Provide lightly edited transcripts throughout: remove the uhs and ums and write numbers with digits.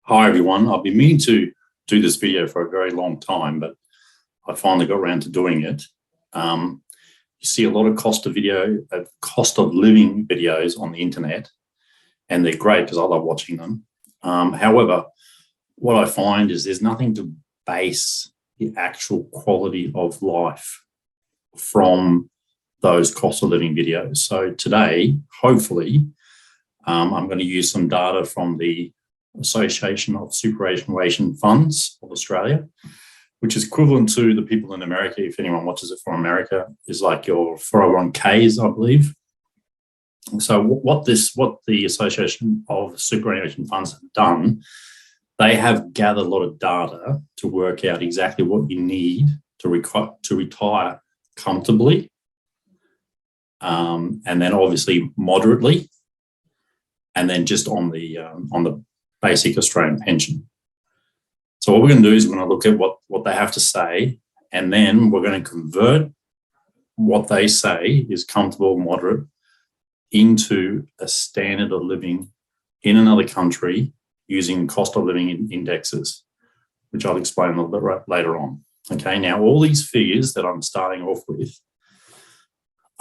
Hi everyone, I've been meaning to do this video for a very long time, but I finally got around to doing it. You see a lot of cost of living videos on the internet, and they're great because I love watching them. However, what I find is there's nothing to base the actual quality of life from those cost of living videos. So today, hopefully, I'm going to use some data from the Association of Superannuation Funds of Australia, which is equivalent to the people in America. If anyone watches it from America, is like your 401ks, I believe. So what the Association of Superannuation Funds have done, they have gathered a lot of data to work out exactly what you need to retire comfortably, and then obviously moderately, and then just on the basic Australian pension. So what we're going to do is we're going to look at what they have to say, and then we're going to convert what they say is comfortable, moderate, into a standard of living in another country using cost of living indexes, which I'll explain a little bit later on. Okay, now all these figures that I'm starting off with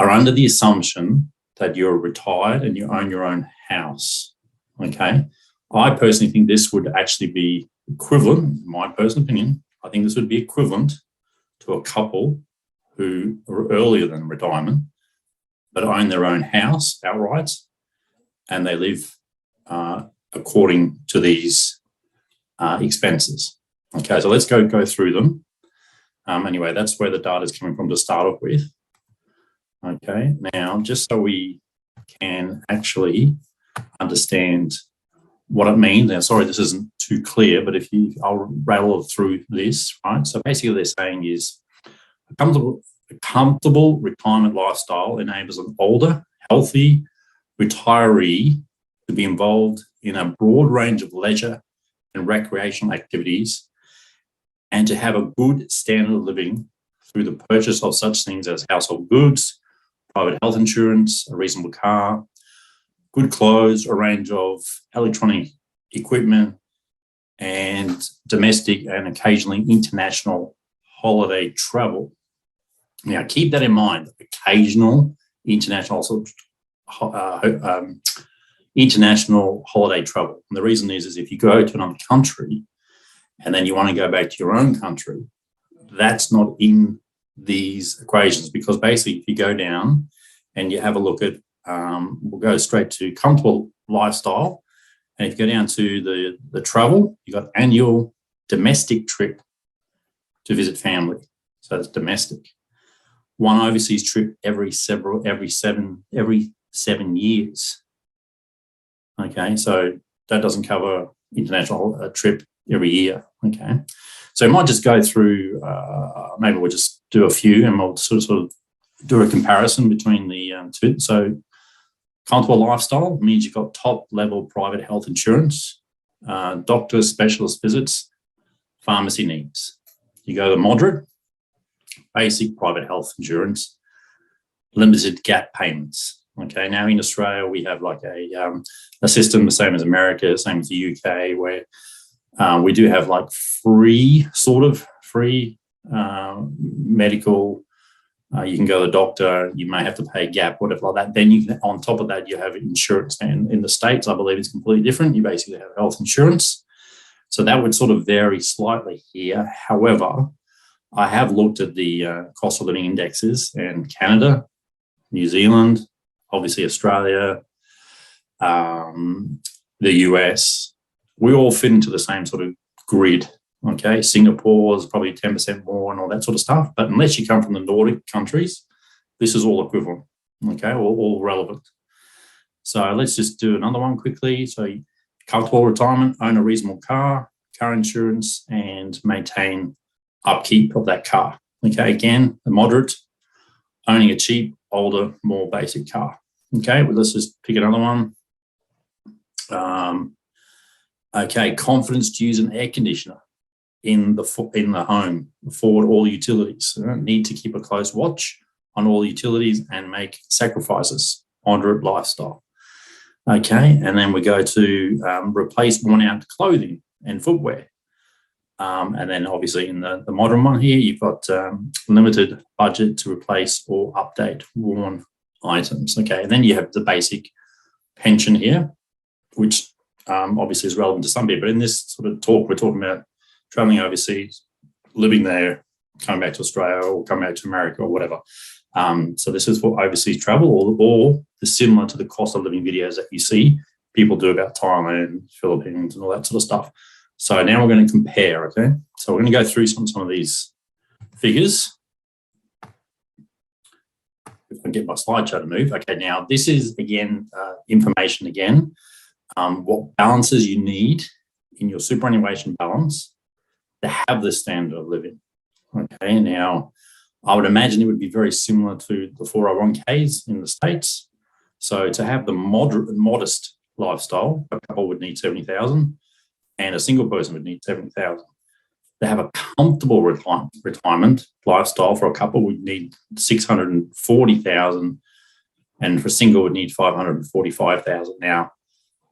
are under the assumption that you're retired and you own your own house. Okay, I personally think this would actually be equivalent, in my personal opinion, I think this would be equivalent to a couple who are earlier than retirement, but own their own house outright, and they live according to these expenses. Okay, so let's go through them. Anyway, that's where the data is coming from to start off with. Okay, now just so we can actually understand what it means. Now, sorry, this isn't too clear, but I'll rattle through this, right? So basically what they're saying is a comfortable retirement lifestyle enables an older, healthy retiree to be involved in a broad range of leisure and recreational activities and to have a good standard of living through the purchase of such things as household goods, private health insurance, a reasonable car, good clothes, a range of electronic equipment, and domestic and occasionally international holiday travel. Now, keep that in mind, occasional international holiday travel. And the reason is if you go to another country and then you want to go back to your own country, that's not in these equations, because basically if you go down and you have a look at, we'll go straight to comfortable lifestyle, and if you go down to the travel, you've got annual domestic trip to visit family. So that's domestic. One overseas trip every 7 years. Okay, so that doesn't cover international trip every year. Okay, so I might just go through. Maybe we'll just do a few, and we'll sort of do a comparison between the two. So, comfortable lifestyle means you've got top level private health insurance, doctor specialist visits, pharmacy needs. You go to moderate, basic private health insurance, limited gap payments. Okay, now in Australia we have like a system the same as America, same as the UK, where we do have like free medical. You can go to the doctor, you may have to pay gap, whatever like that. Then you can, on top of that, you have insurance. And in the States, I believe it's completely different. You basically have health insurance. So that would sort of vary slightly here. However, I have looked at the cost of living indexes, and Canada, New Zealand, obviously Australia, the US, we all fit into the same sort of grid. Okay, Singapore is probably 10% more and all that sort of stuff. But unless you come from the Nordic countries, this is all equivalent. Okay, all relevant. So let's just do another one quickly. So comfortable retirement, own a reasonable car insurance, and maintain upkeep of that car. Okay, again, the moderate, owning a cheap, older, more basic car. Okay, well, let's just pick another one. Okay, confidence to use an air conditioner in the home, afford all utilities. Need to keep a close watch on all utilities and make sacrifices. Moderate lifestyle. Okay, and then we go to replace worn out clothing and footwear. And then obviously in the modern one here, you've got limited budget to replace or update worn items. Okay, and then you have the basic pension here, which obviously is relevant to some people. But in this sort of talk, we're talking about traveling overseas, living there, coming back to Australia or coming back to America or whatever. So this is for overseas travel or the similar to the cost of living videos that you see people do about Thailand, Philippines, and all that sort of stuff. So now we're going to compare, okay? So we're going to go through some of these figures. If I can get my slideshow to move. Okay, now this is, again, information again. What balances you need in your superannuation balance to have this standard of living. Okay, now I would imagine it would be very similar to the 401ks in the States. So to have the modest lifestyle, a couple would need 70,000 and a single person would need 70,000. To have a comfortable retirement lifestyle for a couple would need 640,000 and for a single would need 545,000. Now,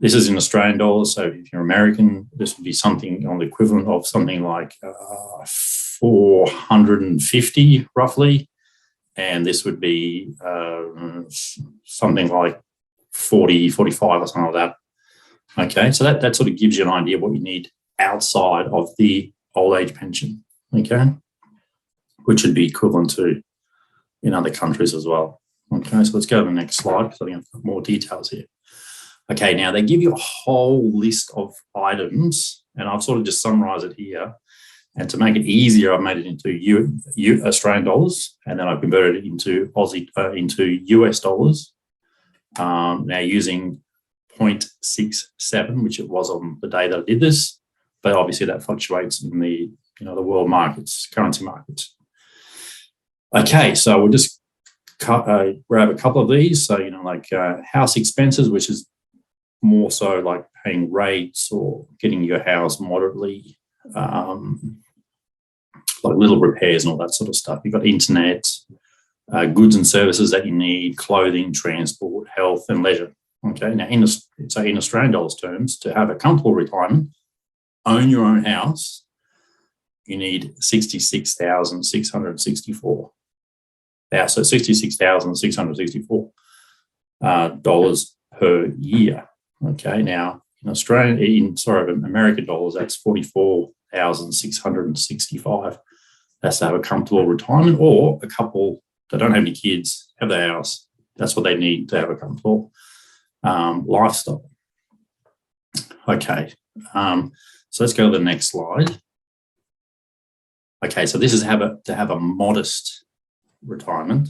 this is in Australian dollars, so if you're American, this would be something on the equivalent of something like 450 roughly, and this would be something like 40, 45 or something like that. Okay, so that sort of gives you an idea of what you need outside of the old age pension, okay, which would be equivalent to in other countries as well. Okay, so let's go to the next slide because I think I've got more details here. Okay, now they give you a whole list of items, and I've sort of just summarised it here. And to make it easier, I've made it into Australian dollars, and then I've converted it into into US dollars. Now using 0.67, which it was on the day that I did this, but obviously that fluctuates in the the world markets, currency markets. Okay, so we'll just grab a couple of these. So like house expenses, which is more so like paying rates or getting your house moderately, like little repairs and all that sort of stuff. You've got internet, goods and services that you need, clothing, transport, health, and leisure. Okay, now in Australian dollars terms, to have a comfortable retirement, own your own house, you need 66,664. Now, so $66,664 dollars per year. Okay, now in American dollars, that's 44,665. That's to have a comfortable retirement, or a couple that don't have any kids, have their house. That's what they need to have a comfortable lifestyle. Okay, so let's go to the next slide. Okay, so this is to have a modest retirement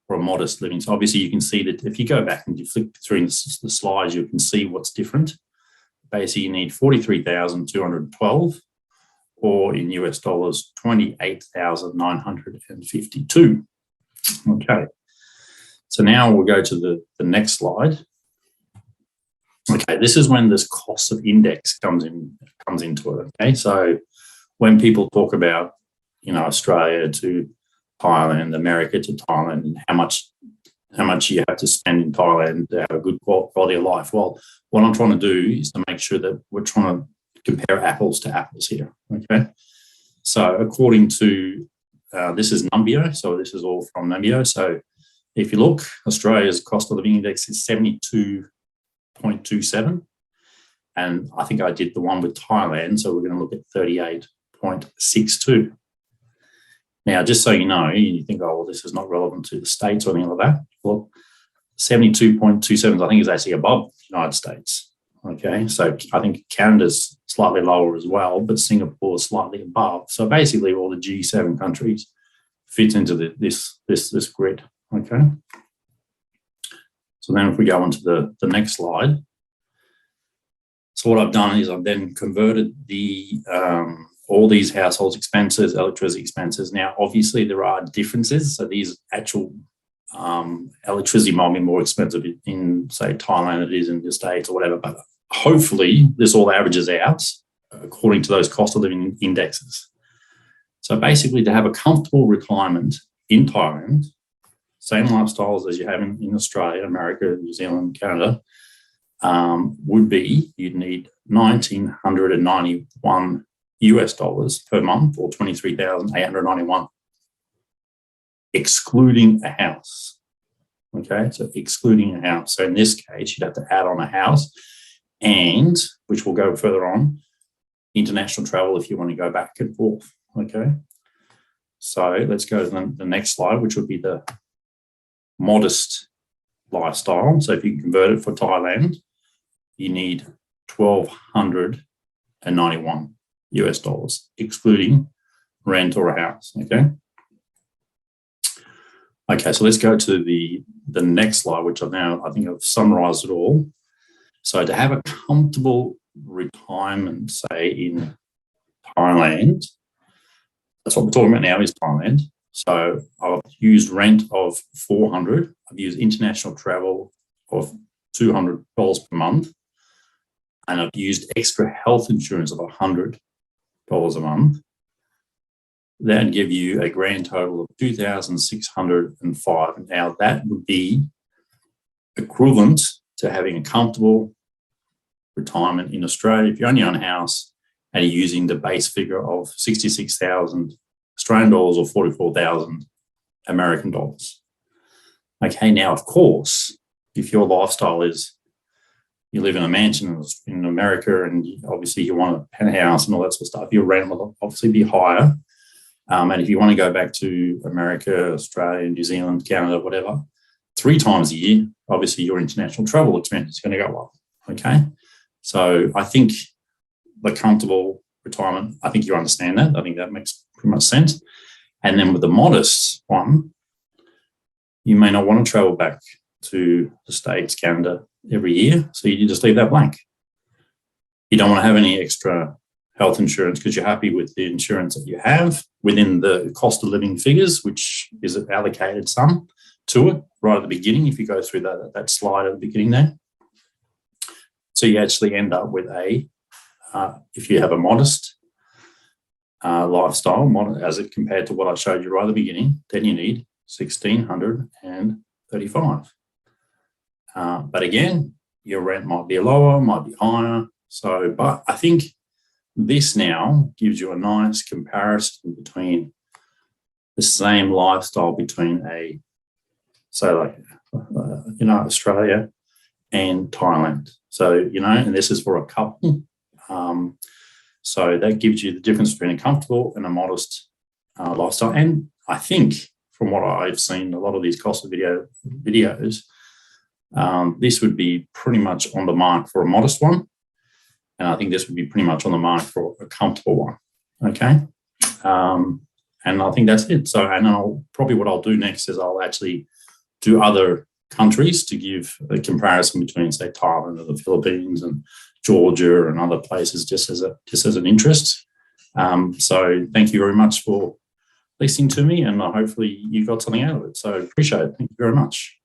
or a modest living. So obviously you can see that if you go back and you flick through the slides, you can see what's different. Basically, you need 43,212, or in US dollars, 28,952. Okay, so now we'll go to the next slide. Okay, this is when this cost of index comes into it. Okay, so when people talk about Australia to Thailand, America to Thailand, and how much you have to spend in Thailand to have a good quality of life. Well, what I'm trying to do is to make sure that we're trying to compare apples to apples here. Okay, so according to this is Numbeo, so this is all from Numbeo. So if you look, Australia's cost of living index is 72.27, and I think I did the one with Thailand, so we're going to look at 38.62. Now, just so you know, you think, oh, well, this is not relevant to the States or anything like that. Well, 72.27, I think, is actually above the United States. Okay, so I think Canada's slightly lower as well, but Singapore is slightly above. So basically, all the G7 countries fit into this grid. Okay. So then, if we go on to the next slide. So what I've done is I've then converted all these household expenses, electricity expenses. Now, obviously, there are differences. So these actual electricity might be more expensive in, say, Thailand than it is in the States or whatever. But hopefully, this all averages out according to those cost of living indexes. So basically, to have a comfortable retirement in Thailand, same lifestyles as you have in Australia, America, New Zealand, Canada, would be you'd need $1,991 per month, or 23,891, excluding a house. Okay, so excluding a house. So in this case, you'd have to add on a house, and which will go further on, international travel if you want to go back and forth. Okay, so let's go to the next slide, which would be the modest lifestyle. So if you convert it for Thailand, you need $1,291, excluding rent or a house. Okay, so let's go to the next slide, which I think I've summarized it all. So to have a comfortable retirement, say in Thailand, that's what we're talking about now, is Thailand. So I've used rent of $400. I've used international travel of $200 per month. And I've used extra health insurance of $100 a month. That'd give you a grand total of $2,605. Now that would be equivalent to having a comfortable retirement in Australia if you only own a house and you're using the base figure of 66,000 Australian dollars or 44,000 American dollars. Okay, now of course, if your lifestyle is you live in a mansion in America and obviously you want a penthouse and all that sort of stuff, your rent will obviously be higher. And if you want to go back to America, Australia, New Zealand, Canada, whatever, 3 times a year, obviously your international travel expense is going to go up. Okay, so I think the comfortable retirement, I think you understand that. I think that makes pretty much sense. And then with the modest one, you may not want to travel back to the States, Canada every year, so you just leave that blank. You don't want to have any extra health insurance because you're happy with the insurance that you have within the cost of living figures, which is allocated some to it right at the beginning, if you go through that slide at the beginning there. So you actually end up with if you have a modest lifestyle, as it compared to what I showed you right at the beginning, then you need $1,635. But again, your rent might be lower, might be higher. So, but I think this now gives you a nice comparison between the same lifestyle between Australia and Thailand. So, and this is for a couple. So that gives you the difference between a comfortable and a modest lifestyle. And I think from what I've seen, a lot of these cost of videos, this would be pretty much on the mark for a modest one. And I think this would be pretty much on the mark for a comfortable one. Okay. And I think that's it. So, and what I'll do next is I'll actually do other countries to give a comparison between, say, Thailand and the Philippines and Georgia and other places, just as an interest. So thank you very much for listening to me, and hopefully you got something out of it. So appreciate it. Thank you very much.